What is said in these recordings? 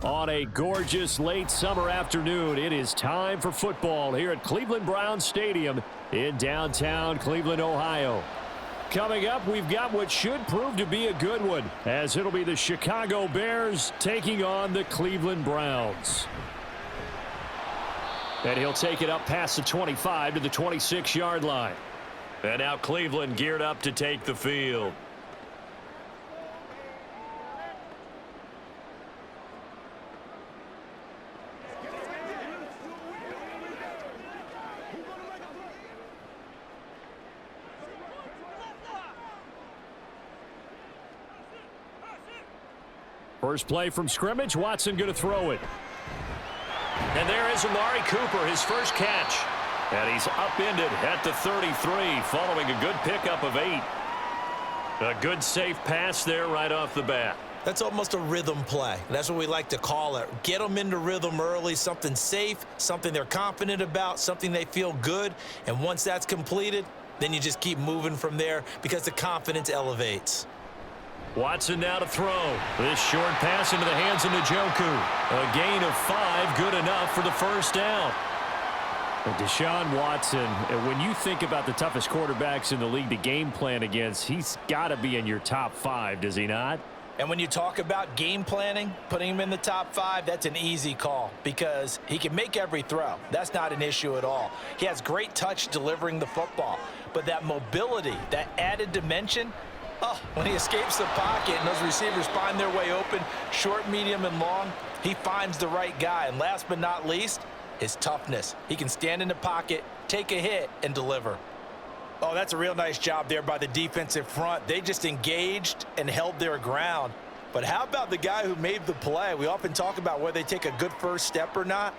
On a gorgeous late summer afternoon, it is time for football here at Cleveland Browns Stadium in downtown Cleveland, Ohio. Coming up, we've got what should prove to be a good one, as it'll be the Chicago Bears taking on the Cleveland Browns. And he'll take it up past the 25 to the 26-yard line. And now Cleveland geared up to take the field. First play from scrimmage, Watson going to throw it. And there is Amari Cooper, his first catch. And he's upended at the 33 following a good pickup of 8. A good safe pass there right off the bat. That's almost a rhythm play. That's what we like to call it. Get them into rhythm early, something safe, something they're confident about, something they feel good. And once that's completed, then you just keep moving from there because the confidence elevates. Watson now to throw. This short pass into the hands of Njoku. A gain of 5, good enough for the first down. Deshaun Watson, when you think about the toughest quarterbacks in the league to game plan against, he's got to be in your top 5, does he not? And when you talk about game planning, putting him in the top 5, that's an easy call because he can make every throw. That's not an issue at all. He has great touch delivering the football. But that mobility, that added dimension, when he escapes the pocket and those receivers find their way open, short, medium, and long, he finds the right guy. And last but not least, his toughness. He can stand in the pocket, take a hit, and deliver. Oh, that's a real nice job there by the defensive front. They just engaged and held their ground. But how about the guy who made the play? We often talk about whether they take a good first step or not.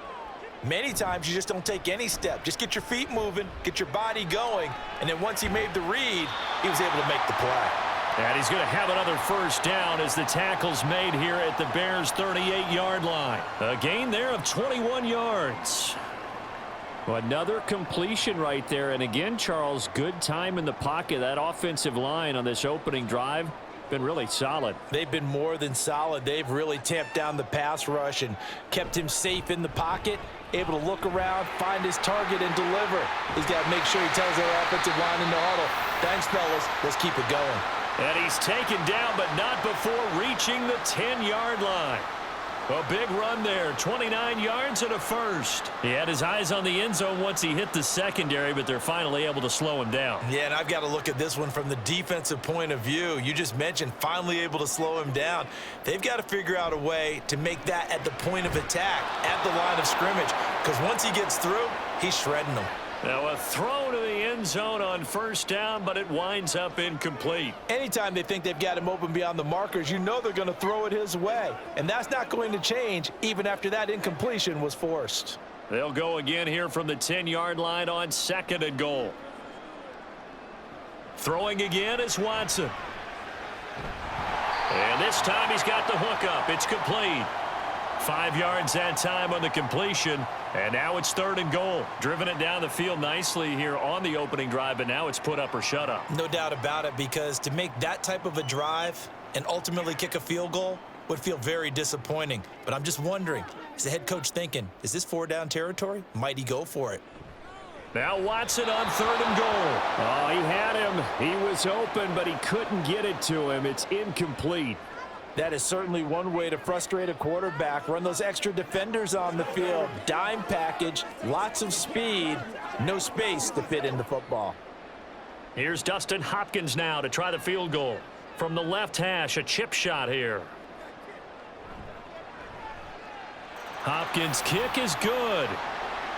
Many times you just don't take any step. Just get your feet moving, get your body going, and then once he made the read, he was able to make the play. And he's going to have another first down as the tackle's made here at the Bears' 38-yard line. A gain there of 21 yards. Another completion right there. And again, Charles, good time in the pocket. That offensive line on this opening drive been really solid. They've been more than solid. They've really tamped down the pass rush and kept him safe in the pocket, able to look around, find his target, and deliver. He's got to make sure he tells their offensive line in the huddle, thanks, fellas. Let's keep it going. And he's taken down, but not before reaching the 10-yard line. A big run there, 29 yards and a first. He had his eyes on the end zone once he hit the secondary, but they're finally able to slow him down. Yeah, and I've got to look at this one from the defensive point of view. You just mentioned finally able to slow him down. They've got to figure out a way to make that at the point of attack, at the line of scrimmage, because once he gets through, he's shredding them. Now a throw to the end zone on first down, but it winds up incomplete. Anytime they think they've got him open beyond the markers, you know they're going to throw it his way. And that's not going to change even after that incompletion was forced. They'll go again here from the 10-yard line on 2nd and goal. Throwing again is Watson. And this time he's got the hook up. It's complete. 5 yards that time on the completion. And now it's 3rd and goal. Driven it down the field nicely here on the opening drive, but now it's put up or shut up. No doubt about it, because to make that type of a drive and ultimately kick a field goal would feel very disappointing. But I'm just wondering, is the head coach thinking, is this 4-down territory? Might he go for it? Now Watson on 3rd and goal. Oh, he had him. He was open, but he couldn't get it to him. It's incomplete. That is certainly one way to frustrate a quarterback. Run those extra defenders on the field. Dime package, lots of speed, no space to fit in the football. Here's Dustin Hopkins now to try the field goal. From the left hash, a chip shot here. Hopkins' kick is good.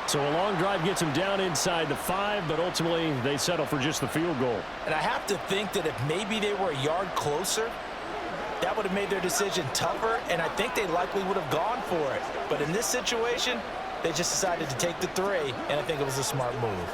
So a long drive gets him down inside the 5, but ultimately they settle for just the field goal. And I have to think that if maybe they were a yard closer, that would have made their decision tougher, and I think they likely would have gone for it. But in this situation, they just decided to take the 3, and I think it was a smart move.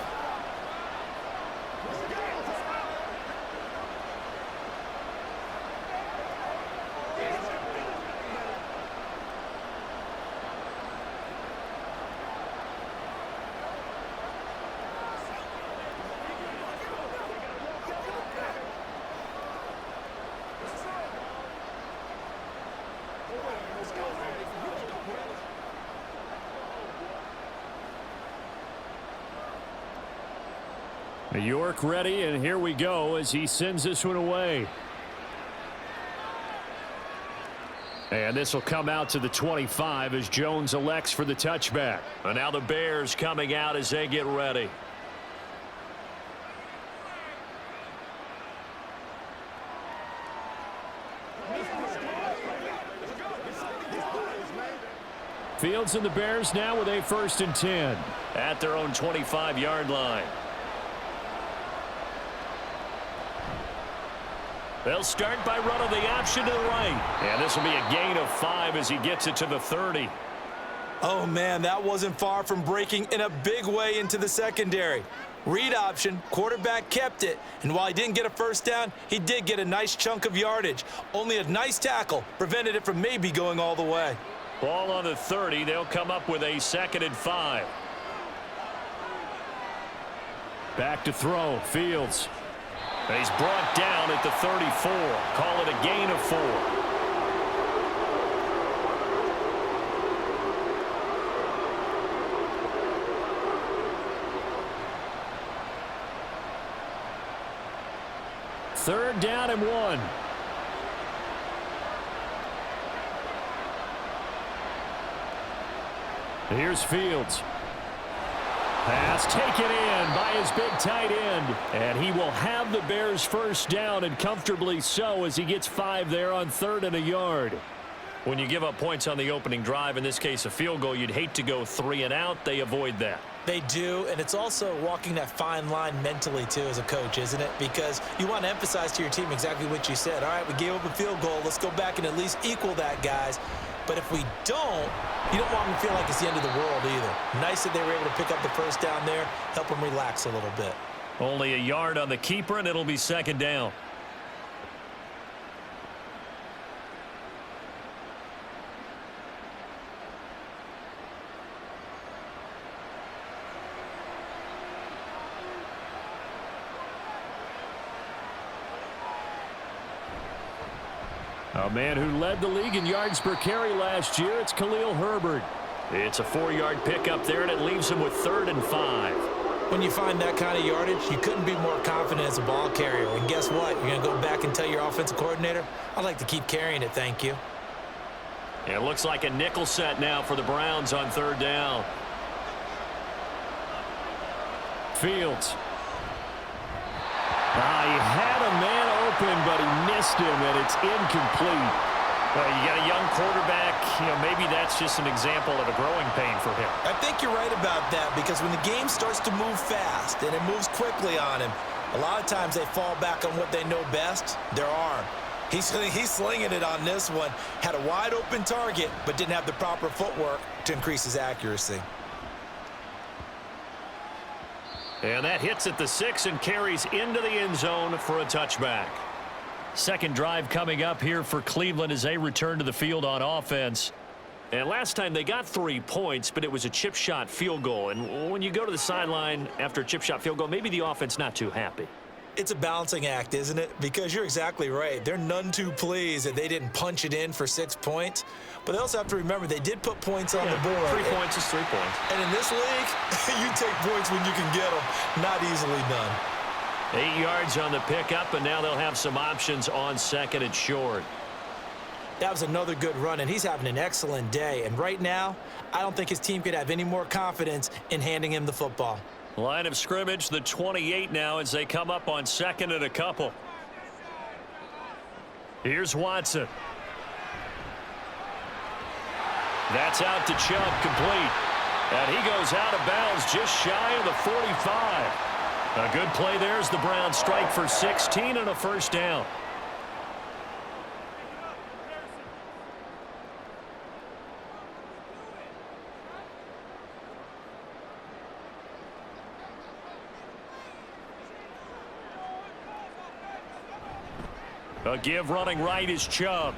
York ready, and here we go as he sends this one away. And this will come out to the 25 as Jones elects for the touchback. And now the Bears coming out as they get ready. Fields and the Bears now with a 1st and 10 at their own 25-yard line. They'll start by running the option to the right. And this will be a gain of 5 as he gets it to the 30. Oh, man, that wasn't far from breaking in a big way into the secondary. Read option, quarterback kept it, and while he didn't get a first down, he did get a nice chunk of yardage. Only a nice tackle prevented it from maybe going all the way. Ball on the 30. They'll come up with a 2nd and 5. Back to throw. Fields. And he's brought down at the 34. Call it a gain of 4. Third down and 1. Here's Fields. Pass taken in by his big tight end. And he will have the Bears first down, and comfortably so, as he gets 5 there on 3rd and a yard. When you give up points on the opening drive, in this case a field goal, you'd hate to go 3 and out. They avoid that. They do, and it's also walking that fine line mentally, too, as a coach, isn't it? Because you want to emphasize to your team exactly what you said. All right, we gave up a field goal. Let's go back and at least equal that, guys. But if we don't, you don't want them to feel like it's the end of the world either. Nice that they were able to pick up the first down there, help them relax a little bit. Only a yard on the keeper, and it'll be 2nd down. A man who led the league in yards per carry last year, it's Khalil Herbert. It's a 4-yard pickup there, and it leaves him with 3rd and 5. When you find that kind of yardage, you couldn't be more confident as a ball carrier. And guess what? You're going to go back and tell your offensive coordinator, I'd like to keep carrying it, thank you. It looks like a nickel set now for the Browns on 3rd down. Fields. He had a man open, but he missed him, and it's incomplete. Well, you got a young quarterback. Maybe that's just an example of a growing pain for him. I think you're right about that, because when the game starts to move fast and it moves quickly on him, a lot of times they fall back on what they know best, their arm. He's slinging it on this one. Had a wide open target, but didn't have the proper footwork to increase his accuracy. And that hits at the 6 and carries into the end zone for a touchback. Second drive coming up here for Cleveland as they return to the field on offense. And last time they got 3 points, but it was a chip shot field goal. And when you go to the sideline after a chip shot field goal, maybe the offense not too happy. It's a balancing act, isn't it? Because you're exactly right. They're none too pleased that they didn't punch it in for 6 points. But they also have to remember they did put points on the board. 3 points is 3 points. And in this league, you take points when you can get them. Not easily done. 8 yards on the pickup, and now they'll have some options on 2nd and short. That was another good run, and he's having an excellent day. And right now, I don't think his team could have any more confidence in handing him the football. Line of scrimmage, the 28 now as they come up on 2nd and a couple. Here's Watson. That's out to Chubb, complete. And he goes out of bounds just shy of the 45. A good play there as the Browns strike for 16 and a first down. A give running right is Chubb.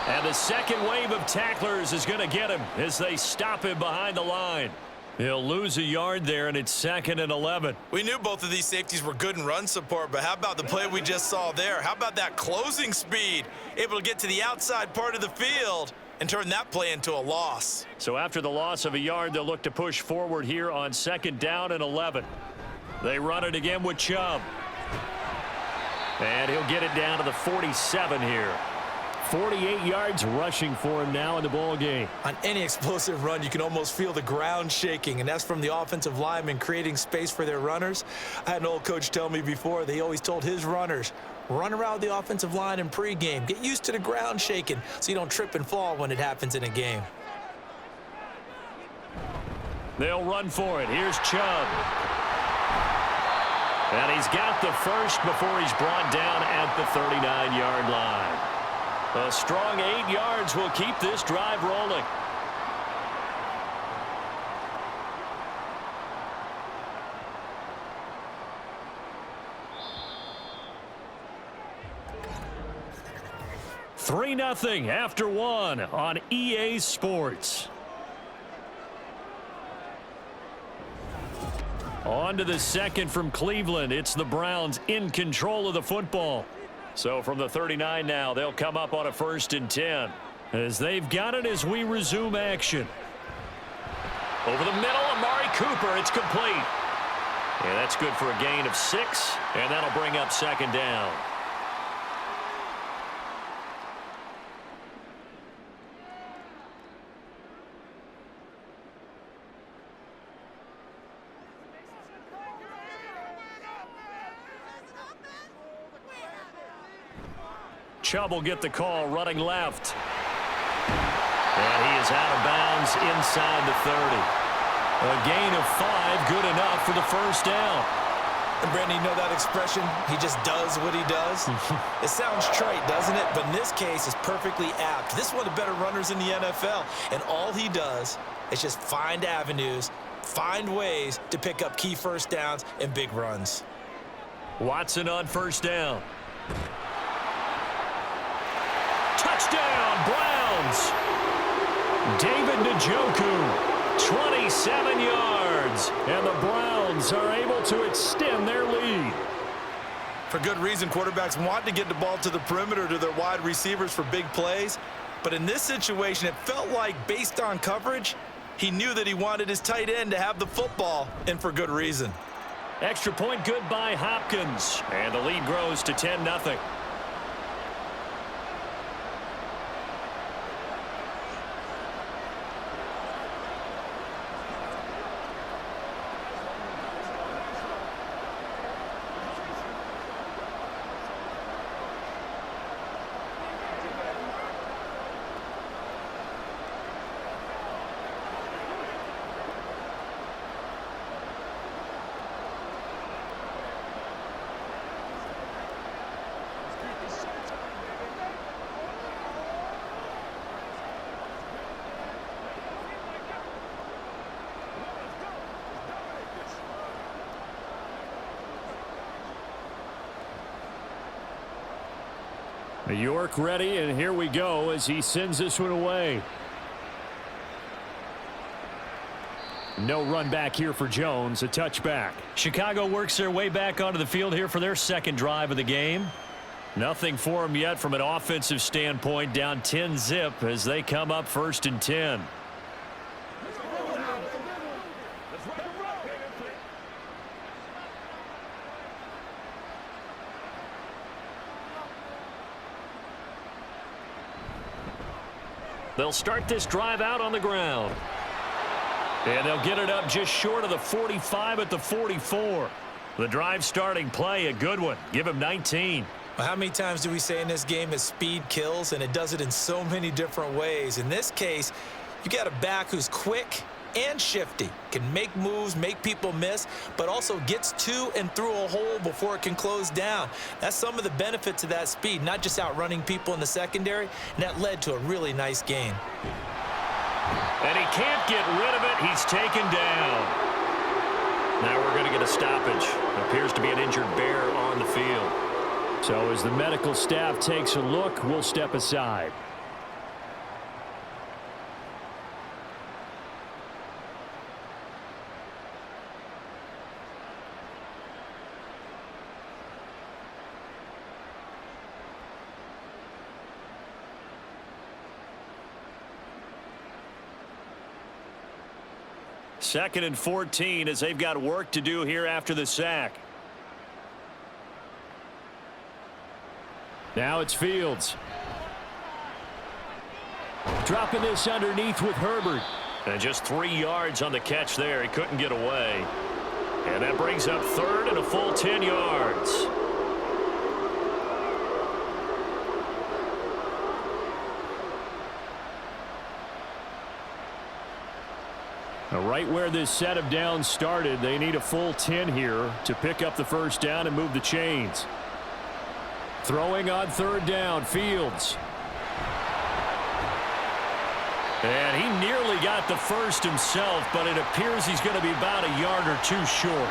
And the second wave of tacklers is going to get him as they stop him behind the line. He'll lose a yard there, and it's 2nd and 11. We knew both of these safeties were good in run support, but how about the play we just saw there? How about that closing speed? Able to get to the outside part of the field and turn that play into a loss. So after the loss of a yard, they'll look to push forward here on 2nd down and 11. They run it again with Chubb. And he'll get it down to the 47 here. 48 yards rushing for him now in the ball game. On any explosive run, you can almost feel the ground shaking, and that's from the offensive linemen creating space for their runners. I had an old coach tell me before, they always told his runners, run around the offensive line in pregame. Get used to the ground shaking so you don't trip and fall when it happens in a game. They'll run for it. Here's Chubb. And he's got the first before he's brought down at the 39-yard line. A strong 8 yards will keep this drive rolling. Three 0 after one on EA Sports. On to the second from Cleveland. It's the Browns in control of the football. So from the 39 now, they'll come up on a 1st and 10. As they've got it as we resume action. Over the middle, Amari Cooper. It's complete. And that's good for a gain of 6. And that'll bring up 2nd down. Chubb will get the call running left. And he is out of bounds inside the 30. A gain of 5, good enough for the 1st down. And Brandon, you know that expression? He just does what he does. It sounds trite, doesn't it? But in this case, it's perfectly apt. This is one of the better runners in the NFL. And all he does is just find avenues, find ways to pick up key 1st downs and big runs. Watson on 1st down. Touchdown, Browns. David Njoku, 27 yards. And the Browns are able to extend their lead. For good reason, quarterbacks want to get the ball to the perimeter to their wide receivers for big plays. But in this situation, it felt like based on coverage, he knew that he wanted his tight end to have the football, and for good reason. Extra point good by Hopkins. And the lead grows to 10-0. York ready, and here we go as he sends this one away. No run back here for Jones, a touchback. Chicago works their way back onto the field here for their 2nd drive of the game. Nothing for them yet from an offensive standpoint, down 10-0 as they come up 1st and 10. They'll start this drive out on the ground. And they'll get it up just short of the 45 at the 44. The drive starting play, a good one. Give him 19. Well, how many times do we say in this game that speed kills, and it does it in so many different ways? In this case, you got a back who's quick and shifty, can make moves, make people miss, but also gets to and through a hole before it can close down. That's some of the benefits of that speed, not just outrunning people in the secondary, and that led to a really nice gain. And he can't get rid of it. He's taken down. Now we're going to get a stoppage. Appears to be an injured Bear on the field. So as the medical staff takes a look, we'll step aside. 2nd and 14 as they've got work to do here after the sack. Now it's Fields. Dropping this underneath with Herbert. And just 3 yards on the catch there. He couldn't get away. And that brings up 3rd and a full 10 yards. Right where this set of downs started, they need a full 10 here to pick up the first down and move the chains. Throwing on 3rd down, Fields. And he nearly got the first himself, but it appears he's going to be about a yard or 2 short.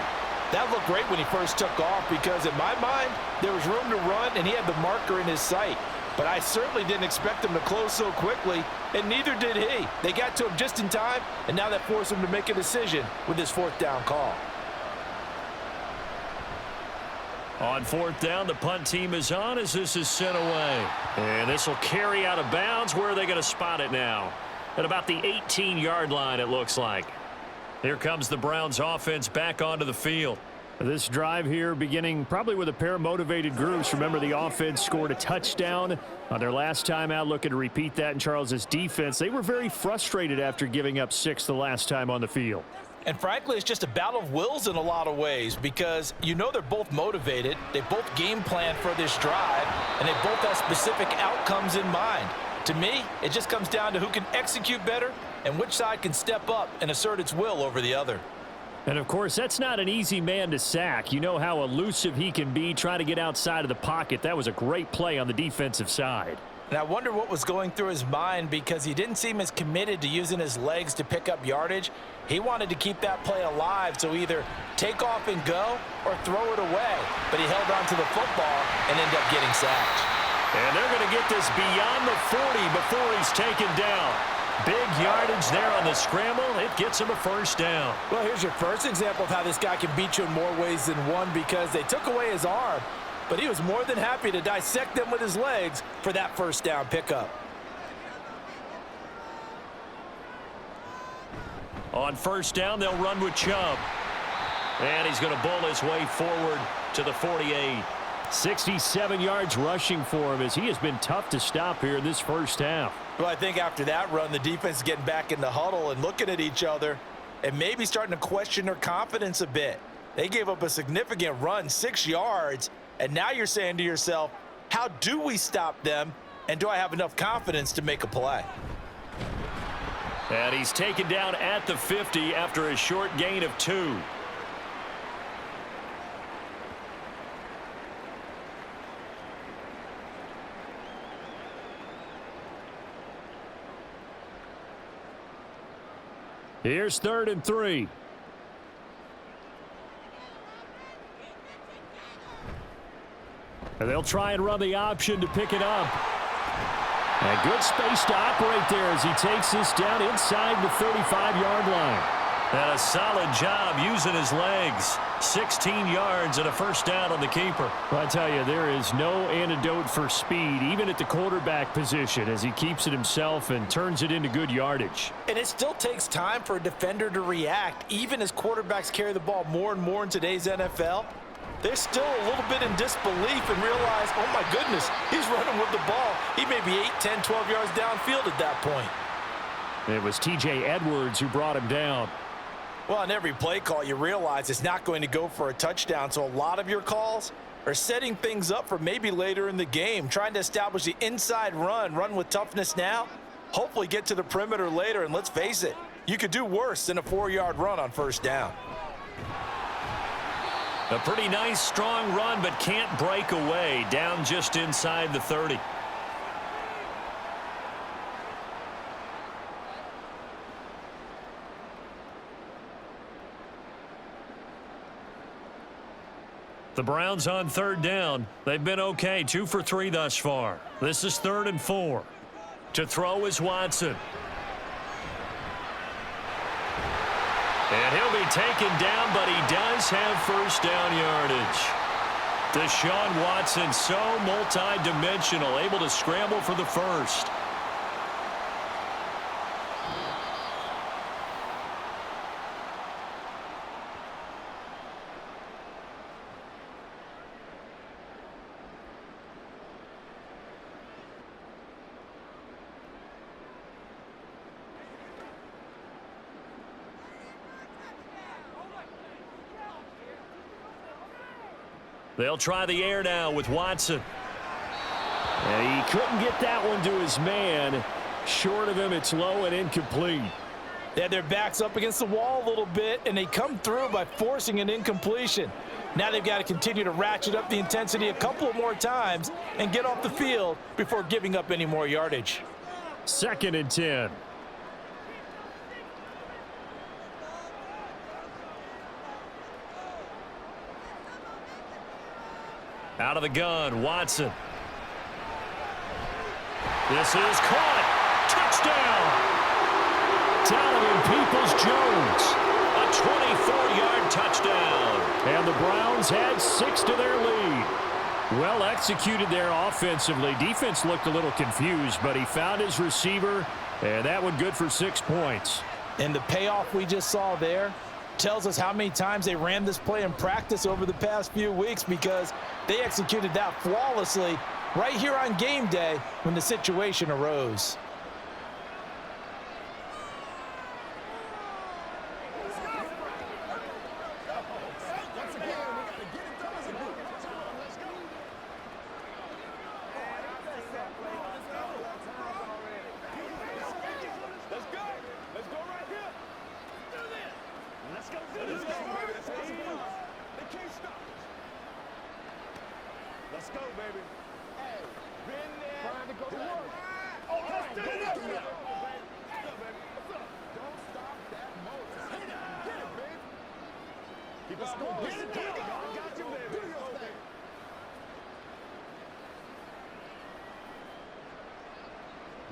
That looked great when he first took off because, in my mind, there was room to run and he had the marker in his sight. But I certainly didn't expect him to close so quickly, and neither did he. They got to him just in time, and now that forced him to make a decision with his 4th down call. On 4th down, the punt team is on as this is sent away. And this will carry out of bounds. Where are they going to spot it now? At about the 18-yard line, it looks like. Here comes the Browns offense back onto the field. This drive here beginning probably with a pair of motivated groups. Remember, the offense scored a touchdown on their last time out, looking to repeat that in Charles's defense. They were very frustrated after giving up 6 the last time on the field. And frankly, it's just a battle of wills in a lot of ways because you know they're both motivated. They both game plan for this drive, and they both have specific outcomes in mind. To me, it just comes down to who can execute better and which side can step up and assert its will over the other. And, of course, that's not an easy man to sack. You know how elusive he can be trying to get outside of the pocket. That was a great play on the defensive side. And I wonder what was going through his mind because he didn't seem as committed to using his legs to pick up yardage. He wanted to keep that play alive, so either take off and go or throw it away. But he held on to the football and ended up getting sacked. And they're going to get this beyond the 40 before he's taken down. Big yardage there on the scramble. It gets him a first down. Well, here's your first example of how this guy can beat you in more ways than one because they took away his arm, but he was more than happy to dissect them with his legs for that first down pickup. On first down, they'll run with Chubb. And he's going to bull his way forward to the 48. 67 yards rushing for him as he has been tough to stop here in this first half. Well, I think after that run, the defense is getting back in the huddle and looking at each other and maybe starting to question their confidence a bit. They gave up a significant run, 6 yards, and now you're saying to yourself, how do we stop them, and do I have enough confidence to make a play? And he's taken down at the 50 after a short gain of 2. Here's 3rd and 3. And they'll try and run the option to pick it up. And good space to operate there as he takes this down inside the 35-yard line. And a solid job using his legs. 16 yards and a first down on the keeper. Well, I tell you, there is no antidote for speed, even at the quarterback position, as he keeps it himself and turns it into good yardage. And it still takes time for a defender to react, even as quarterbacks carry the ball more and more in today's NFL. They're still a little bit in disbelief and realize, oh my goodness, he's running with the ball. He may be 8, 10, 12 yards downfield at that point. It was T.J. Edwards who brought him down. Well, on every play call, you realize it's not going to go for a touchdown, so a lot of your calls are setting things up for maybe later in the game, trying to establish the inside run with toughness now, hopefully get to the perimeter later, and let's face it, you could do worse than a 4-yard run on first down. A pretty nice, strong run, but can't break away, down just inside the 30. The Browns on 3rd down. They've been okay, 2 for 3 thus far. This is 3rd and 4. To throw is Watson. And he'll be taken down, but he does have first down yardage. Deshaun Watson, so multi-dimensional, able to scramble for the first. They'll try the air now with Watson. And he couldn't get that one to his man. Short of him, it's low and incomplete. They had their backs up against the wall a little bit, and they come through by forcing an incompletion. Now they've got to continue to ratchet up the intensity a couple of more times and get off the field before giving up any more yardage. 2nd and 10. Out of the gun, Watson. This is caught. Touchdown. Donovan Peoples-Jones. A 24-yard touchdown. And the Browns had 6 to their lead. Well executed there offensively. Defense looked a little confused, but he found his receiver, and that one good for 6 points. And the payoff we just saw there tells us how many times they ran this play in practice over the past few weeks, because they executed that flawlessly right here on game day when the situation arose.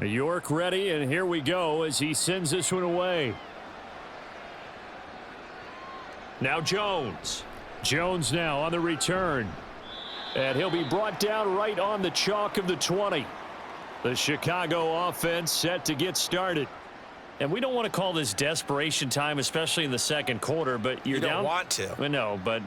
York ready, and here we go as he sends this one away. Now Jones. Jones now on the return. And he'll be brought down right on the chalk of the 20. The Chicago offense set to get started. And we don't want to call this desperation time, especially in the second quarter, but you don't want to. No, but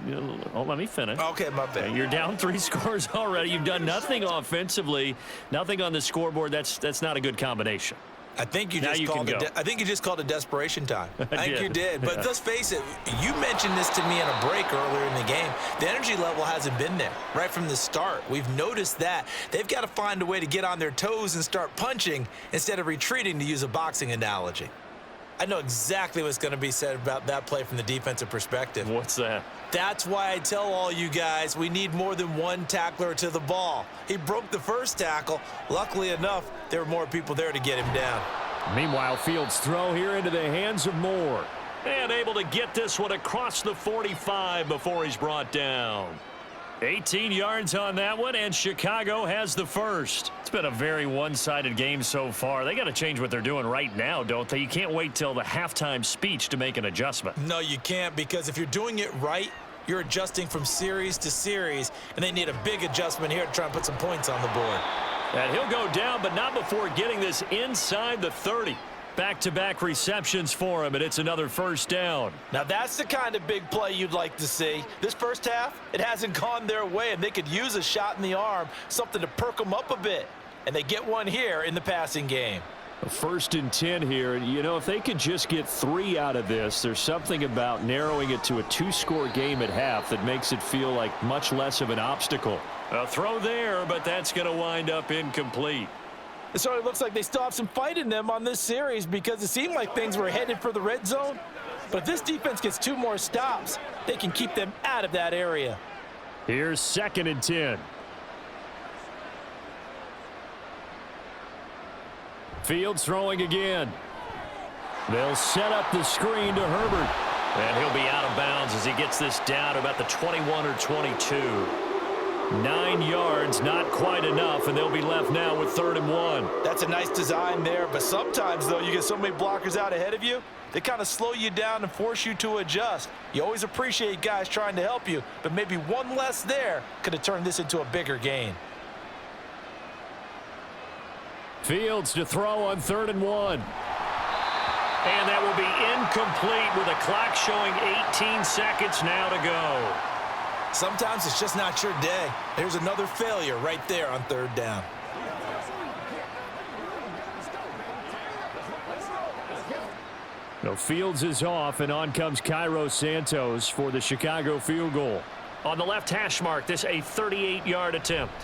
let me finish. Okay, my bad. You're down 3 scores already. You've done nothing offensively, nothing on the scoreboard. That's not a good combination. I think you just called it desperation time. I think you did. But let's face it, you mentioned this to me in a break earlier in the game. The energy level hasn't been there right from the start. We've noticed that. They've got to find a way to get on their toes and start punching instead of retreating, to use a boxing analogy. I know exactly what's going to be said about that play from the defensive perspective. What's that? That's why I tell all you guys we need more than one tackler to the ball. He broke the first tackle. Luckily enough, there were more people there to get him down. Meanwhile, Fields' throw here into the hands of Moore. And able to get this one across the 45 before he's brought down. 18 yards on that one, and Chicago has the first. It's been a very one-sided game so far. They got to change what they're doing right now, don't they? You can't wait till the halftime speech to make an adjustment. No, you can't, because if you're doing it right, you're adjusting from series to series, and they need a big adjustment here to try and put some points on the board. And he'll go down, but not before getting this inside the 30. Back-to-back receptions for him, and it's another first down. Now, that's the kind of big play you'd like to see. This first half, it hasn't gone their way, and they could use a shot in the arm, something to perk them up a bit. And they get one here in the passing game. A 1st and 10 here. You know, if they could just get 3 out of this, there's something about narrowing it to a 2-score game at half that makes it feel like much less of an obstacle. A throw there, but that's going to wind up incomplete. It sort of looks like they still have some fight in them on this series, because it seemed like things were headed for the red zone. But if this defense gets 2 more stops, they can keep them out of that area. Here's 2nd and 10. Fields throwing again. They'll set up the screen to Herbert. And he'll be out of bounds as he gets this down to about the 21 or 22. 9 yards, not quite enough, and they'll be left now with 3rd and 1. That's a nice design there, but sometimes, though, you get so many blockers out ahead of you, they kind of slow you down and force you to adjust. You always appreciate guys trying to help you, but maybe one less there could have turned this into a bigger gain. Fields to throw on 3rd and 1. And that will be incomplete with a clock showing 18 seconds now to go. Sometimes it's just not your day. There's another failure right there on 3rd down. No, Fields is off, and on comes Cairo Santos for the Chicago field goal. On the left hash mark, this a 38-yard attempt.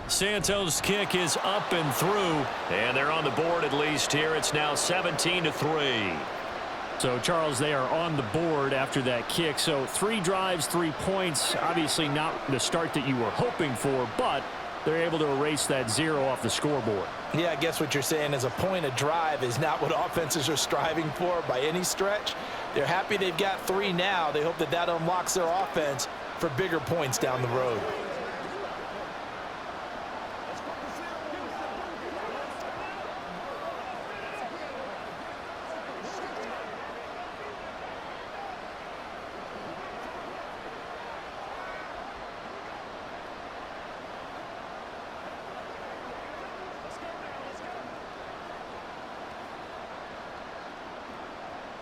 Santos' kick is up and through, and they're on the board at least here. It's now 17-3. So, Charles, they are on the board after that kick. So 3 drives, 3 points. Obviously not the start that you were hoping for, but they're able to erase that 0 off the scoreboard. Yeah, I guess what you're saying is a point a drive is not what offenses are striving for by any stretch. They're happy they've got 3 now. They hope that that unlocks their offense for bigger points down the road.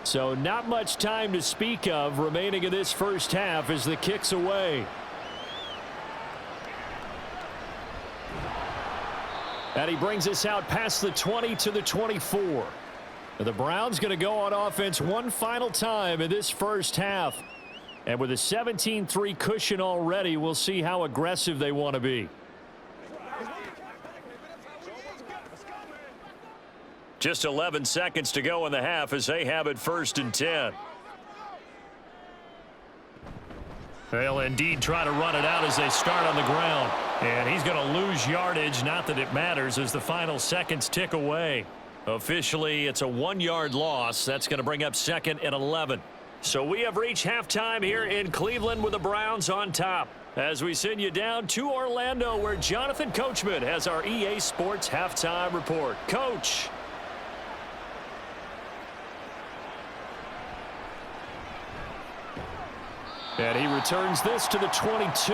So not much time to speak of remaining in this first half as the kick's away. And he brings us out past the 20 to the 24. The Browns going to go on offense one final time in this first half. And with a 17-3 cushion already, we'll see how aggressive they want to be. Just 11 seconds to go in the half as they have it 1st and 10. They'll indeed try to run it out as they start on the ground. And he's going to lose yardage, not that it matters, as the final seconds tick away. Officially, it's a 1-yard loss. That's going to bring up 2nd and 11. So we have reached halftime here in Cleveland with the Browns on top. As we send you down to Orlando, where Jonathan Coachman has our EA Sports halftime report. Coach. And he returns this to the 22.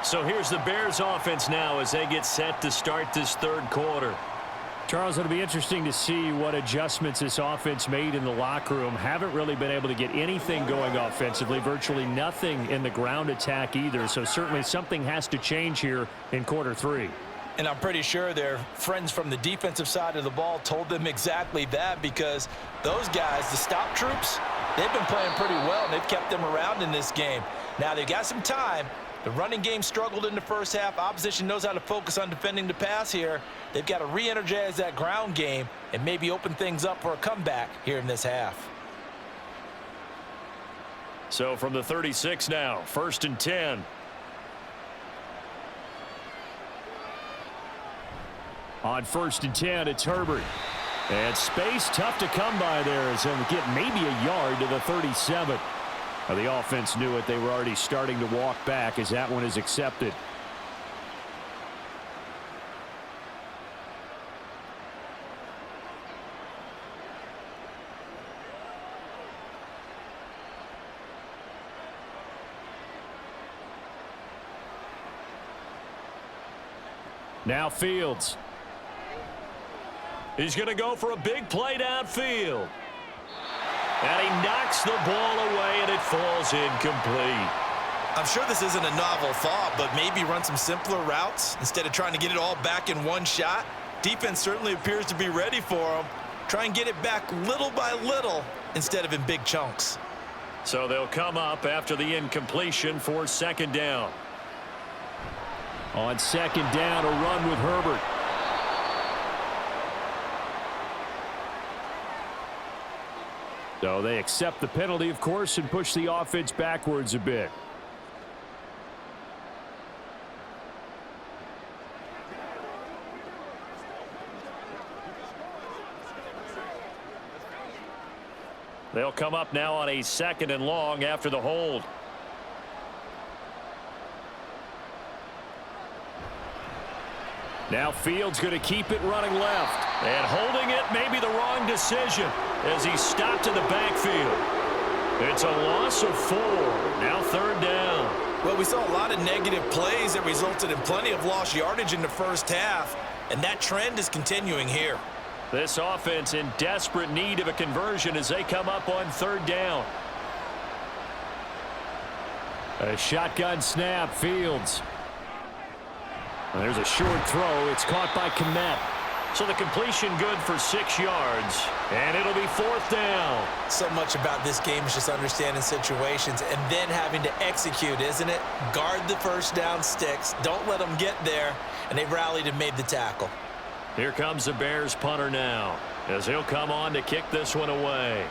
So here's the Bears offense now as they get set to start this 3rd quarter. Charles, it'll be interesting to see what adjustments this offense made in the locker room. Haven't really been able to get anything going offensively, virtually nothing in the ground attack either. So certainly something has to change here in quarter 3. And I'm pretty sure their friends from the defensive side of the ball told them exactly that, because those guys, the stop troops, they've been playing pretty well, and they've kept them around in this game. Now, they've got some time. The running game struggled in the first half. Opposition knows how to focus on defending the pass here. They've got to re-energize that ground game and maybe open things up for a comeback here in this half. So from the 36 now, 1st and 10. On 1st and 10, it's Herbert. And space tough to come by there as they'll get maybe a yard to the 37. Now, the offense knew it. They were already starting to walk back as that one is accepted. Now Fields. He's going to go for a big play downfield. And he knocks the ball away, and it falls incomplete. I'm sure this isn't a novel thought, but maybe run some simpler routes instead of trying to get it all back in one shot. Defense certainly appears to be ready for him. Try and get it back little by little instead of in big chunks. So they'll come up after the incompletion for 2nd down. On 2nd down, a run with Herbert. So they accept the penalty, of course, and push the offense backwards a bit. They'll come up now on a 2nd and long after the hold. Now Fields going to keep it running left. And holding it may be the wrong decision as he stopped in the backfield. It's a loss of 4. Now 3rd down. Well, we saw a lot of negative plays that resulted in plenty of lost yardage in the first half, and that trend is continuing here. This offense in desperate need of a conversion as they come up on 3rd down. A shotgun snap, Fields. There's a short throw. It's caught by Kmet. So the completion good for 6 yards, and it'll be 4th down. So much about this game is just understanding situations and then having to execute, isn't it? Guard the first down sticks. Don't let them get there, and they rallied and made the tackle. Here comes the Bears punter now, as he'll come on to kick this one away.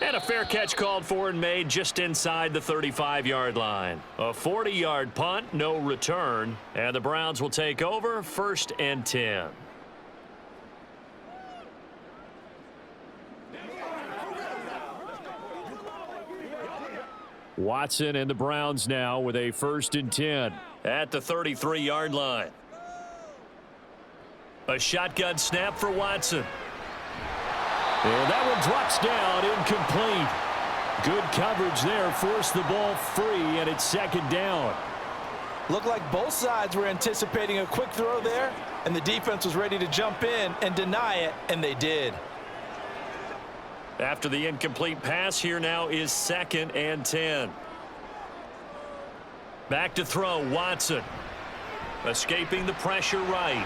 And a fair catch called for and made just inside the 35-yard line. A 40-yard punt, no return, and the Browns will take over 1st and 10. Watson and the Browns now with a 1st and 10 at the 33-yard line. A shotgun snap for Watson. And that one drops down, incomplete. Good coverage there, forced the ball free, and it's 2nd down. Looked like both sides were anticipating a quick throw there, and the defense was ready to jump in and deny it, and they did. After the incomplete pass, here now is 2nd and 10. Back to throw, Watson. Escaping the pressure right.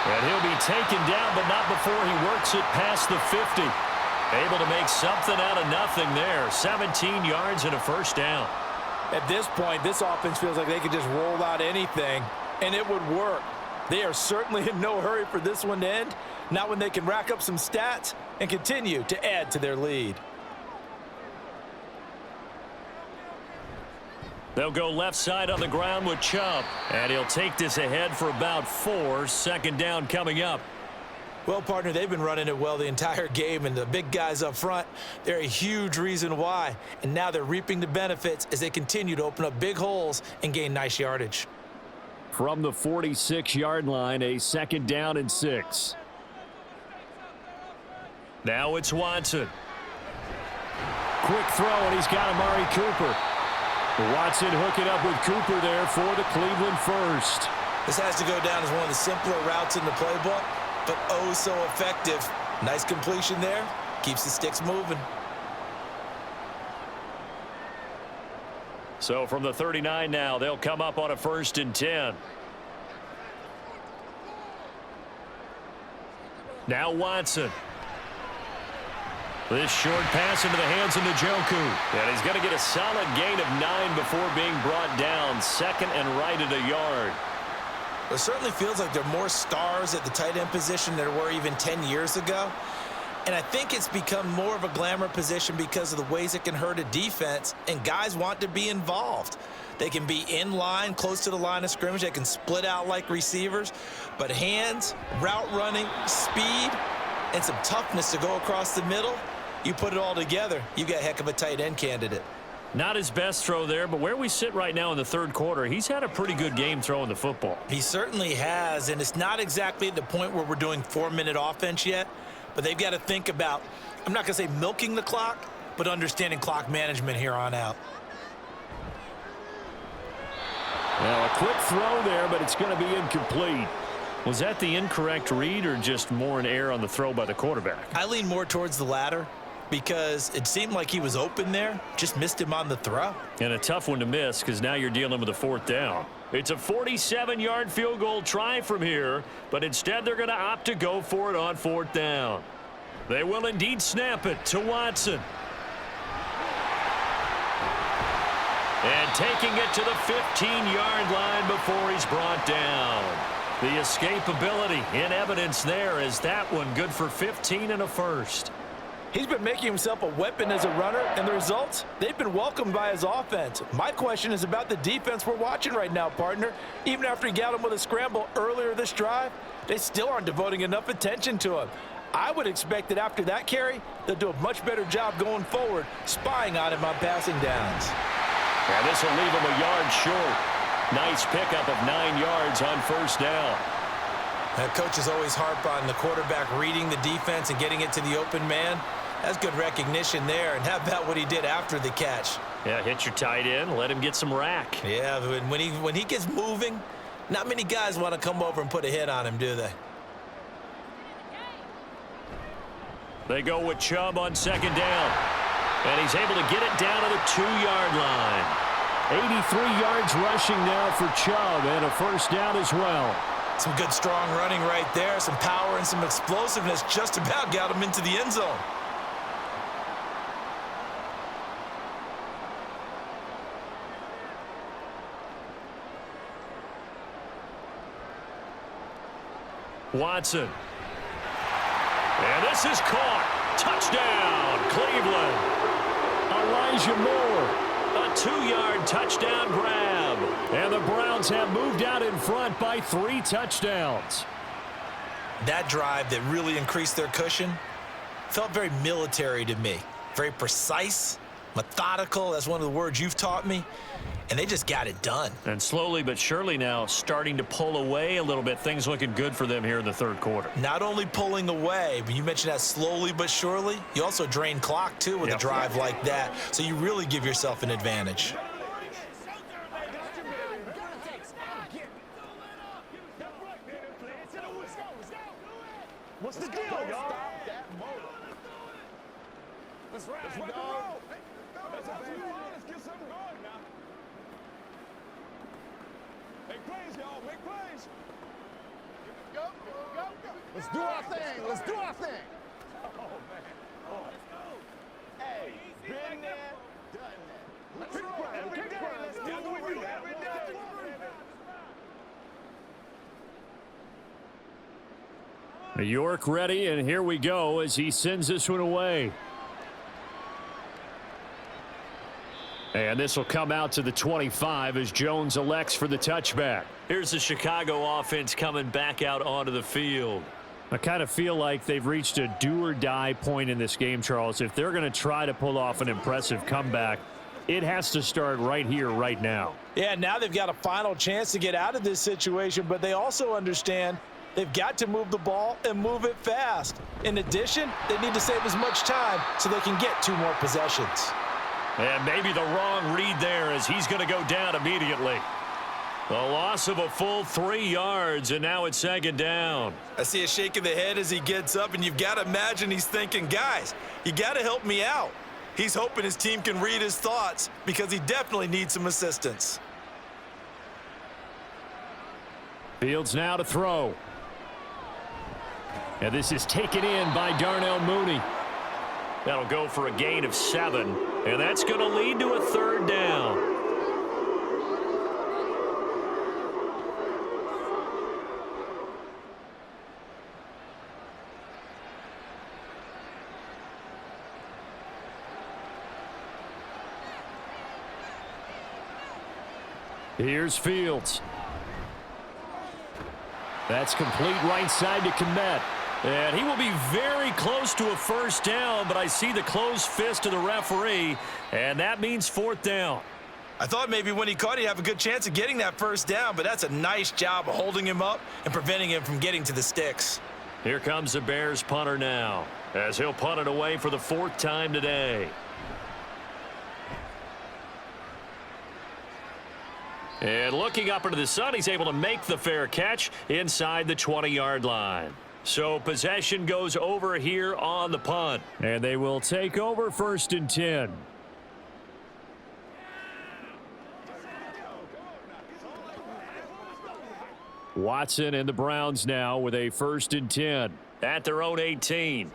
And he'll be taken down, but not before he works it past the 50. Able to make something out of nothing there. 17 yards and a 1st down. At this point, this offense feels like they could just roll out anything, and it would work. They are certainly in no hurry for this one to end, not when they can rack up some stats and continue to add to their lead. They'll go left side on the ground with Chubb, and he'll take this ahead for about 4. 2nd down coming up. Well, partner, they've been running it well the entire game, and the big guys up front, they're a huge reason why. And now they're reaping the benefits as they continue to open up big holes and gain nice yardage. From the 46-yard line, a 2nd down and 6. Now it's Watson. Quick throw, and he's got Amari Cooper. Watson hooking up with Cooper there for the Cleveland 1st. This has to go down as one of the simpler routes in the playbook, but oh so effective. Nice completion there. Keeps the sticks moving. So from the 39 now, they'll come up on a 1st and 10. Now Watson. This short pass into the hands of Njoku. And he's going to get a solid gain of 9 before being brought down. 2nd and right at a yard. It certainly feels like there are more stars at the tight end position than there were even 10 years ago. And I think it's become more of a glamour position because of the ways it can hurt a defense, and guys want to be involved. They can be in line, close to the line of scrimmage. They can split out like receivers. But hands, route running, speed, and some toughness to go across the middle, you put it all together, you've got a heck of a tight end candidate. Not his best throw there, but where we sit right now in the 3rd quarter, he's had a pretty good game throwing the football. He certainly has, and it's not exactly at the point where we're doing 4-minute offense yet, but they've got to think about, I'm not going to say milking the clock, but understanding clock management here on out. Now a quick throw there, but it's going to be incomplete. Was that the incorrect read or just more an error on the throw by the quarterback? I lean more towards the latter because it seemed like he was open there, just missed him on the throw. And a tough one to miss because now you're dealing with a 4th down. It's a 47-yard field goal try from here, but instead they're going to opt to go for it on 4th down. They will indeed snap it to Watson. And taking it to the 15-yard line before he's brought down. The escapability in evidence there as that one good for 15 and a 1st. He's been making himself a weapon as a runner, and the results, they've been welcomed by his offense. My question is about the defense we're watching right now, partner. Even after he got him with a scramble earlier this drive, they still aren't devoting enough attention to him. I would expect that after that carry, they'll do a much better job going forward, spying on him on passing downs. And this will leave him a yard short. Nice pickup of 9 yards on 1st down. Coaches always harp on the quarterback reading the defense and getting it to the open man. That's good recognition there. And how about what he did after the catch? Yeah, hit your tight end, let him get some rack. Yeah, when he gets moving, not many guys want to come over and put a hit on him, do they? They go with Chubb on 2nd down. And he's able to get it down to the 2-yard line. 83 yards rushing now for Chubb, and a first down as well. Some good strong running right there, some power and some explosiveness just about got him into the end zone. Watson. And this is caught. Touchdown, Cleveland. Elijah Moore. A 2-yard touchdown grab. And the Browns have moved out in front by 3 touchdowns. That drive that really increased their cushion felt very military to me. Very precise, methodical. That's one of the words you've taught me. And they just got it done. And slowly but surely now starting to pull away a little bit. Things looking good for them here in the third quarter. Not only pulling away, but you mentioned that slowly but surely. You also drain clock, too, with a drive like that. So you really give yourself an advantage. What's the deal, y'all? Let's go. Let's get something going now. Make plays, y'all. Make plays. Go. Let's do our thing. Let's do our thing. Oh, man. Oh. Let's go. Hey, been there, done that. Let's go. Every day. Let's do what we do every day. York ready, and here we go as he sends this one away. And this will come out to the 25 as Jones elects for the touchback. Here's the Chicago offense coming back out onto the field. I kind of feel like they've reached a do-or-die point in this game, Charles. If they're going to try to pull off an impressive comeback, it has to start right here, right now. Yeah, now they've got a final chance to get out of this situation, but they also understand they've got to move the ball and move it fast. In addition, they need to save as much time so they can get 2 more possessions. And maybe the wrong read there as he's going to go down immediately. The loss of a full 3 yards, and now it's second down. I see a shake of the head as he gets up, and you've got to imagine he's thinking, guys, you got to help me out. He's hoping his team can read his thoughts because he definitely needs some assistance. Fields now to throw. And this is taken in by Darnell Mooney. That'll go for a gain of 7, and that's going to lead to a third down. Here's Fields. That's complete right side to Kmet. And he will be very close to a first down, but I see the closed fist of the referee, and that means 4th down. I thought maybe when he caught it, he'd have a good chance of getting that first down, but that's a nice job of holding him up and preventing him from getting to the sticks. Here comes the Bears punter now, as he'll punt it away for the 4th time today. And looking up into the sun, he's able to make the fair catch inside the 20-yard line. So possession goes over here on the punt. And they will take over 1st and 10. Watson and the Browns now with a 1st and 10. At their own 18.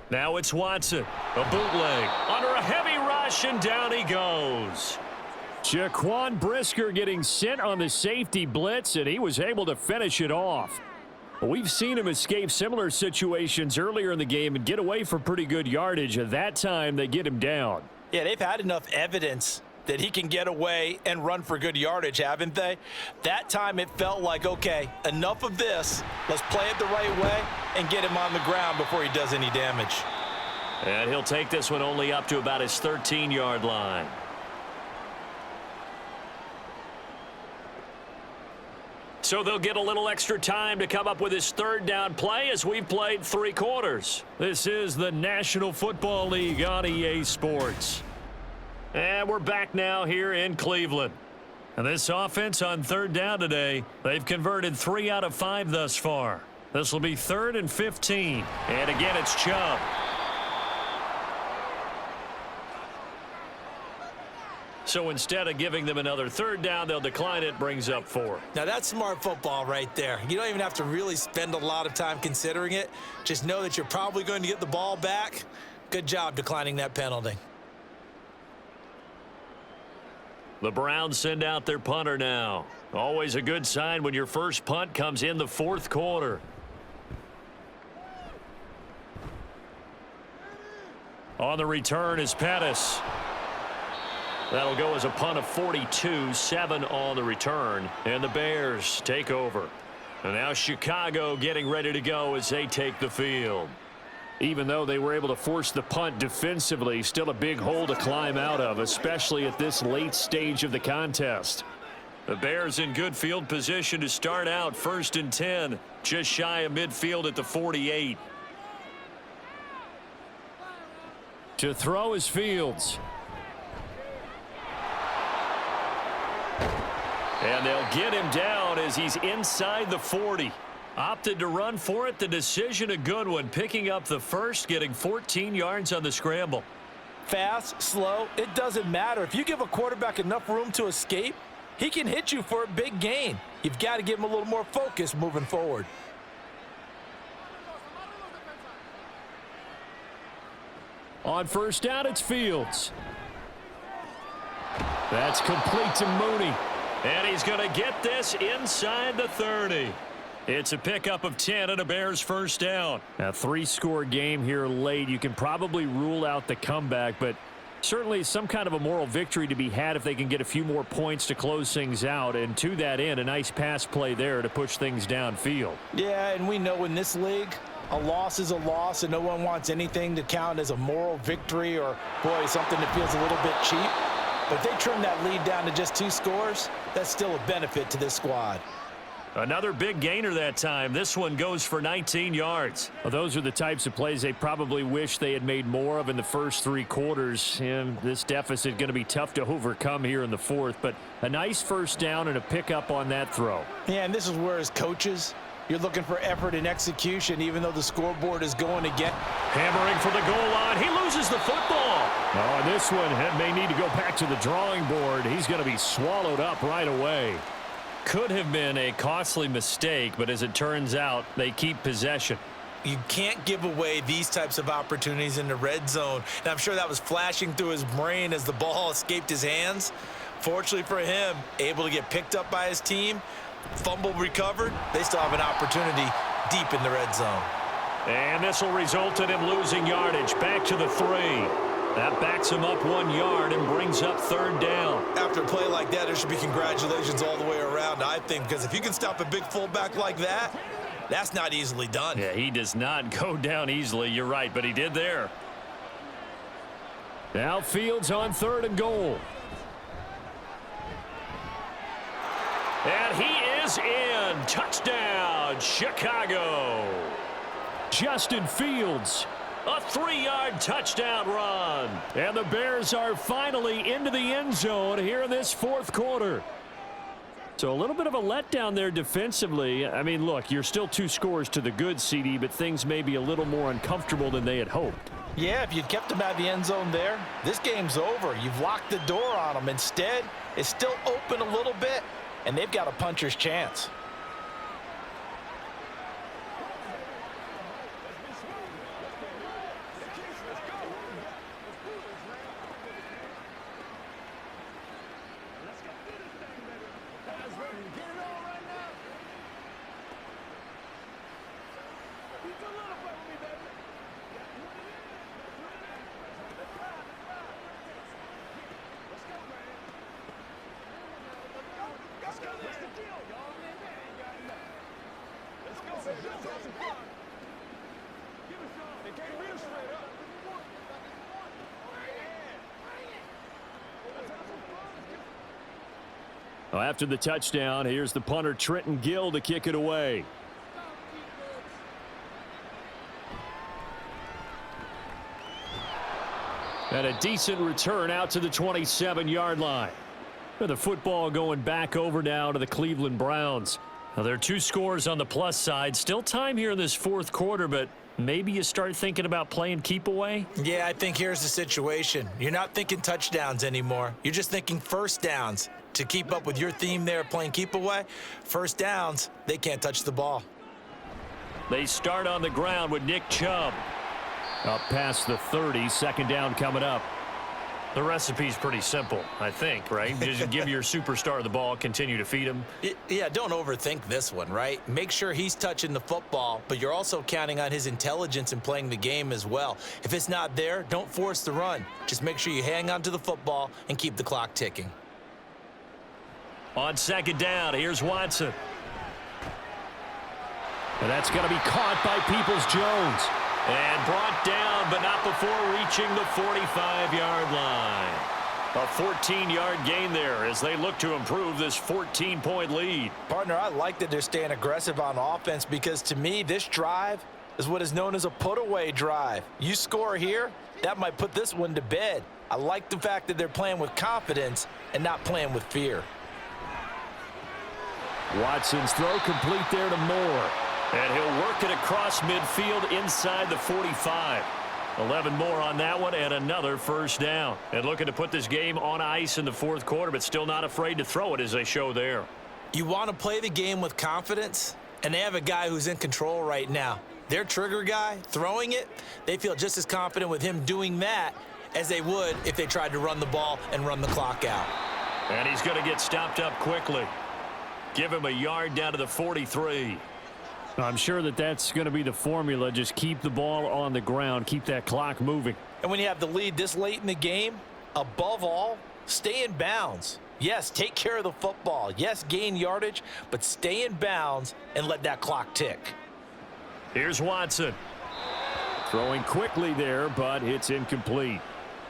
Now it's Watson. A bootleg under a heavy rush, and down he goes. Jaquan Brisker getting sent on the safety blitz, and he was able to finish it off. We've seen him escape similar situations earlier in the game and get away for pretty good yardage. At that time, they get him down. Yeah, they've had enough evidence that he can get away and run for good yardage, haven't they? That time it felt like, okay, enough of this. Let's play it the right way and get him on the ground before he does any damage. And he'll take this one only up to about his 13-yard line. So they'll get a little extra time to come up with his 3rd down play as we've played 3 quarters. This is the National Football League on EA Sports. And we're back now here in Cleveland. And this offense on 3rd down today, they've converted 3 out of 5 thus far. This will be 3rd and 15. And again, it's Chubb. So instead of giving them another third down, they'll decline it, brings up 4. Now, that's smart football right there. You don't even have to really spend a lot of time considering it. Just know that you're probably going to get the ball back. Good job declining that penalty. The Browns send out their punter now. Always a good sign when your first punt comes in the 4th quarter. On the return is Pettis. That'll go as a punt of 42, 7 on the return. And the Bears take over. And now Chicago getting ready to go as they take the field. Even though they were able to force the punt defensively, still a big hole to climb out of, especially at this late stage of the contest. The Bears in good field position to start out 1st and 10, just shy of midfield at the 48. To throw is Fields. And they'll get him down as he's inside the 40. Opted to run for it. The decision a good one. Picking up the first, getting 14 yards on the scramble. Fast, slow, it doesn't matter. If you give a quarterback enough room to escape, he can hit you for a big gain. You've got to give him a little more focus moving forward. On first down, it's Fields. That's complete to Mooney. And he's going to get this inside the 30. It's a pickup of 10 and a Bears first down. A 3-score game here late. You can probably rule out the comeback, but certainly some kind of a moral victory to be had if they can get a few more points to close things out. And to that end, a nice pass play there to push things downfield. Yeah, and we know in this league, a loss is a loss, and no one wants anything to count as a moral victory or, boy, something that feels a little bit cheap. But if they trim that lead down to just 2 scores, that's still a benefit to this squad. Another big gainer that time. This one goes for 19 yards. Well, those are the types of plays they probably wish they had made more of in the first 3 quarters. And this deficit going to be tough to overcome here in the 4th. But a nice first down and a pickup on that throw. Yeah, and this is where as coaches, you're looking for effort and execution, even though the scoreboard is going again. Hammering for the goal line. He loses the football. Oh, and this one may need to go back to the drawing board. He's going to be swallowed up right away. Could have been a costly mistake, but as it turns out, they keep possession. You can't give away these types of opportunities in the red zone. And I'm sure that was flashing through his brain as the ball escaped his hands. Fortunately for him, able to get picked up by his team, fumble recovered. They still have an opportunity deep in the red zone. And this will result in him losing yardage. Back to the 3. That backs him up 1 yard and brings up 3rd down. After a play like that, there should be congratulations all the way around, I think, because if you can stop a big fullback like that, that's not easily done. Yeah, he does not go down easily. You're right, but he did there. Now Fields on 3rd and goal. And he is in. Touchdown, Chicago. Justin Fields. A 3-yard touchdown run. And the Bears are finally into the end zone here in this 4th quarter. So a little bit of a letdown there defensively. I mean, look, you're still 2 scores to the good, CD, but things may be a little more uncomfortable than they had hoped. Yeah, if you'd kept them out of the end zone there, this game's over. You've locked the door on them. Instead, it's still open a little bit, and they've got a puncher's chance. Well, after the touchdown, here's the punter Trenton Gill to kick it away. And a decent return out to the 27-yard line. The football going back over now to the Cleveland Browns. Well, there are two scores on the plus side. Still time here in this fourth quarter, but maybe you start thinking about playing keep away? Yeah, I think here's the situation. You're not thinking touchdowns anymore. You're just thinking first downs. To keep up with your theme there playing keep away, first downs, they can't touch the ball. They start on the ground with Nick Chubb. Up past the 30, second down coming up. The recipe's pretty simple, I think, right? Just give your superstar the ball, continue to feed him. Yeah, don't overthink this one, right? Make sure he's touching the football, but you're also counting on his intelligence in playing the game as well. If it's not there, don't force the run. Just make sure you hang on to the football and keep the clock ticking. On second down, here's Watson. And that's going to be caught by Peoples-Jones. And brought down, but not before reaching the 45-yard line. A 14-yard gain there as they look to improve this 14-point lead. Partner, I like that they're staying aggressive on offense because to me, this drive is what is known as a put-away drive. You score here, that might put this one to bed. I like the fact that they're playing with confidence and not playing with fear. Watson's throw complete there to Moore. And he'll work it across midfield inside the 45. 11 more on that one and another first down. And looking to put this game on ice in the fourth quarter, but still not afraid to throw it as they show there. You want to play the game with confidence, and they have a guy who's in control right now. Their trigger guy, throwing it, they feel just as confident with him doing that as they would if they tried to run the ball and run the clock out. And he's going to get stopped up quickly. Give him a yard down to the 43. I'm sure that that's going to be the formula. Just keep the ball on the ground. Keep that clock moving. And when you have the lead this late in the game, above all, stay in bounds. Yes, take care of the football. Yes, gain yardage, but stay in bounds and let that clock tick. Here's Watson. Throwing quickly there, but it's incomplete.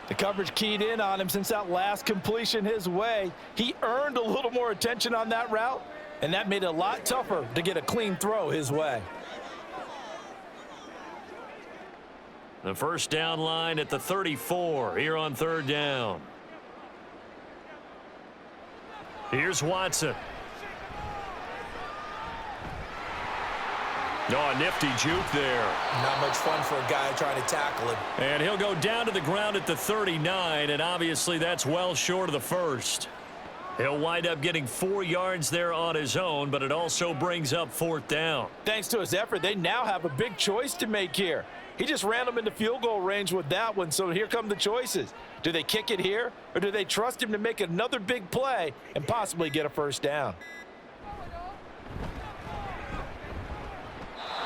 The coverage keyed in on him since that last completion his way. He earned a little more attention on that route, and that made it a lot tougher to get a clean throw his way. The first down line at the 34 here on third down. Here's Watson. Oh, a nifty juke there. Not much fun for a guy trying to tackle him. And he'll go down to the ground at the 39, and obviously that's well short of the first. He'll wind up getting 4 yards there on his own, but it also brings up fourth down. Thanks to his effort, they now have a big choice to make here. He just ran them into field goal range with that one, so here come the choices. Do they kick it here, or do they trust him to make another big play and possibly get a first down?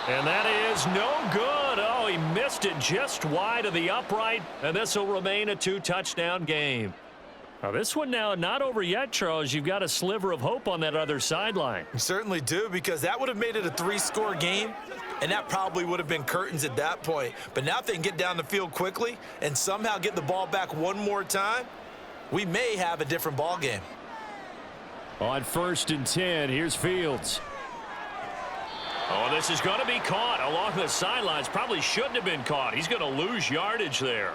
And that is no good. Oh, he missed it just wide of the upright, and this will remain a 2-touchdown game. Now, this one now not over yet, Charles. You've got a sliver of hope on that other sideline. You certainly do, because that would have made it a 3-score game, and that probably would have been curtains at that point. But now if they can get down the field quickly and somehow get the ball back one more time, we may have a different ball game. On 1st and 10, here's Fields. Oh, this is going to be caught along the sidelines. Probably shouldn't have been caught. He's going to lose yardage there.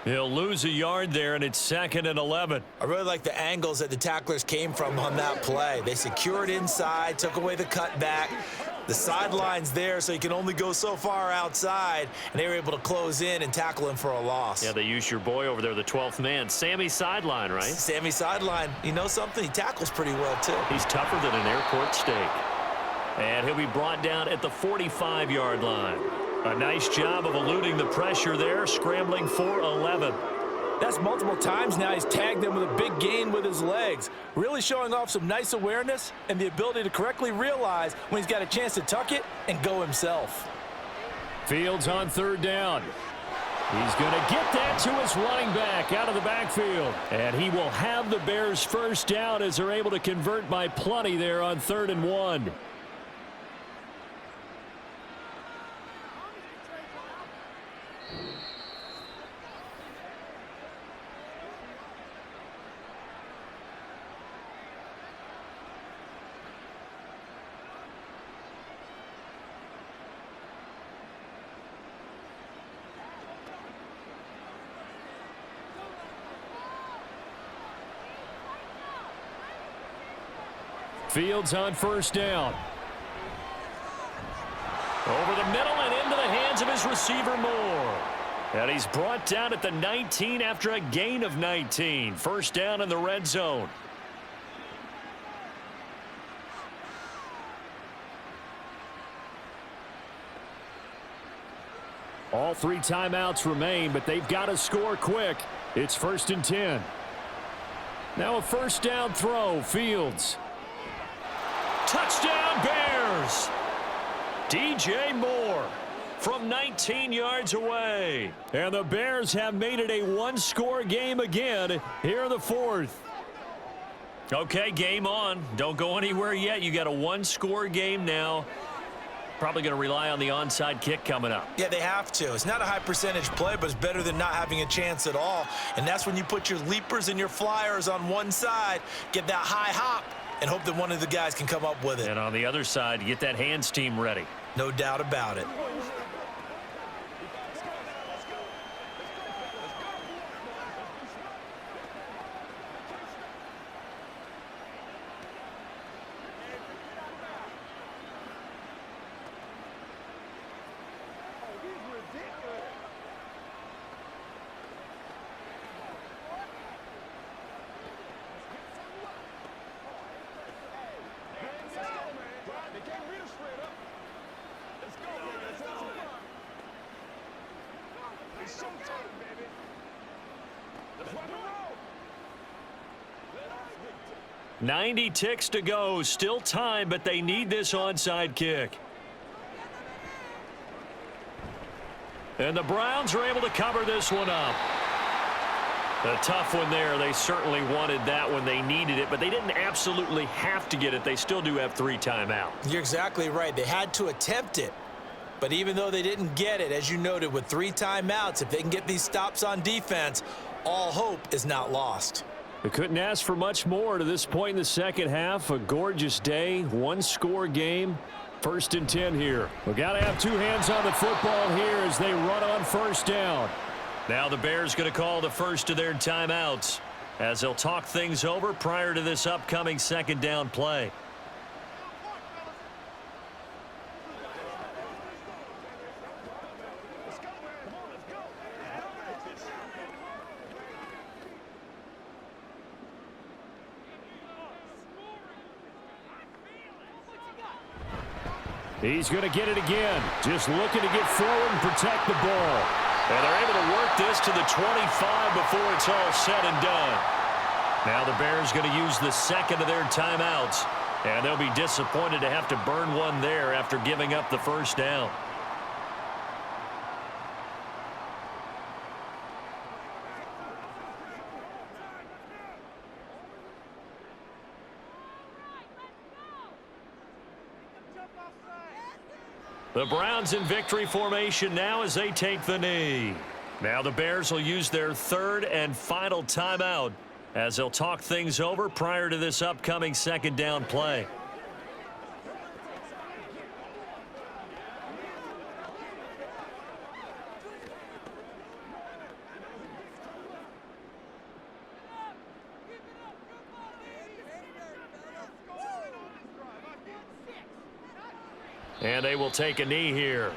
He'll lose a yard there, and it's 2nd and 11. I really like the angles that the tacklers came from on that play. They secured inside, took away the cutback. The sideline's there, so you can only go so far outside, and they were able to close in and tackle him for a loss. Yeah, they used your boy over there, the 12th man, Sammy Sideline, right? Sammy Sideline. You know something? He tackles pretty well, too. He's tougher than an airport steak. And he'll be brought down at the 45-yard line. A nice job of eluding the pressure there, scrambling for 11. That's multiple times now he's tagged them with a big gain with his legs. Really showing off some nice awareness and the ability to correctly realize when he's got a chance to tuck it and go himself. Fields on 3rd down. He's going to get that to his running back out of the backfield. And he will have the Bears first down as they're able to convert by plenty there on 3rd and 1. Fields on 1st down. Over the middle and into the hands of his receiver Moore. And he's brought down at the 19 after a gain of 19. First down in the red zone. All 3 timeouts remain, but they've got to score quick. It's 1st and 10. Now a first down throw. Fields. Touchdown Bears! DJ Moore from 19 yards away. And the Bears have made it a one-score game again here in the 4th. Okay, game on. Don't go anywhere yet. You got a one-score game now. Probably going to rely on the onside kick coming up. Yeah, they have to. It's not a high percentage play, but it's better than not having a chance at all. And that's when you put your leapers and your flyers on one side, get that high hop, and hope that one of the guys can come up with it. And on the other side, get that hands team ready. No doubt about it. It's showtime, baby. Let's rock and roll. 90 ticks to go. Still time, but they need this onside kick. And the Browns are able to cover this one up. A tough one there. They certainly wanted that one. They needed it, but they didn't absolutely have to get it. They still do have 3 timeouts. You're exactly right. They had to attempt it. But even though they didn't get it, as you noted, with 3 timeouts, if they can get these stops on defense, all hope is not lost. They couldn't ask for much more to this point in the second half. A gorgeous day, one-score game. 1st and 10 here. We've got to have 2 hands on the football here as they run on first down. Now the Bears going to call the first of their timeouts as they'll talk things over prior to this upcoming second down play. He's going to get it again. Just looking to get forward and protect the ball. And they're able to work this to the 25 before it's all said and done. Now the Bears going to use the second of their timeouts. And they'll be disappointed to have to burn one there after giving up the first down. The Browns in victory formation now as they take the knee. Now the Bears will use their 3rd and final timeout as they'll talk things over prior to this upcoming second down play. And they will take a knee here.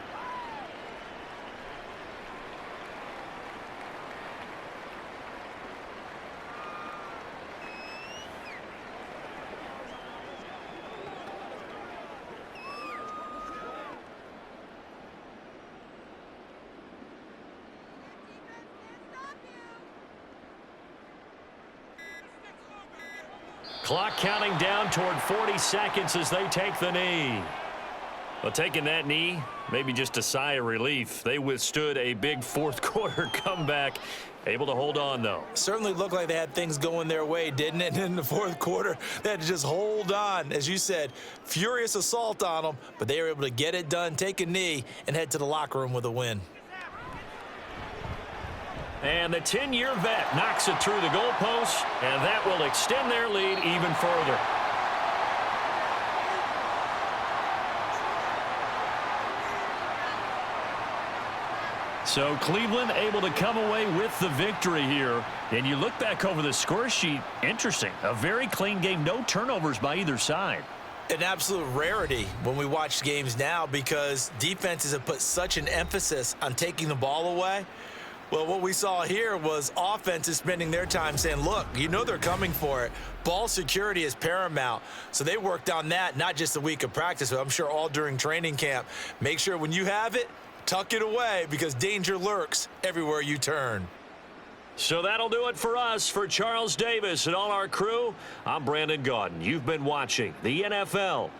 Clock counting down toward 40 seconds as they take the knee. Well, taking that knee, maybe just a sigh of relief. They withstood a big 4th quarter comeback. Able to hold on, though. Certainly looked like they had things going their way, didn't it? And in the 4th quarter, they had to just hold on. As you said, furious assault on them, but they were able to get it done, take a knee, and head to the locker room with a win. And the 10-year vet knocks it through the goalpost, and that will extend their lead even further. So Cleveland able to come away with the victory here. And you look back over the score sheet, interesting. A very clean game, no turnovers by either side. an absolute rarity when we watch games now because defenses have put such an emphasis on taking the ball away. Well, what we saw here was offenses spending their time saying, look, you know they're coming for it. Ball security is paramount. So they worked on that, not just a week of practice, but I'm sure all during training camp. Make sure when you have it, tuck it away because danger lurks everywhere you turn. So that'll do it for us. For Charles Davis and all our crew, I'm Brandon Gaudin. You've been watching the NFL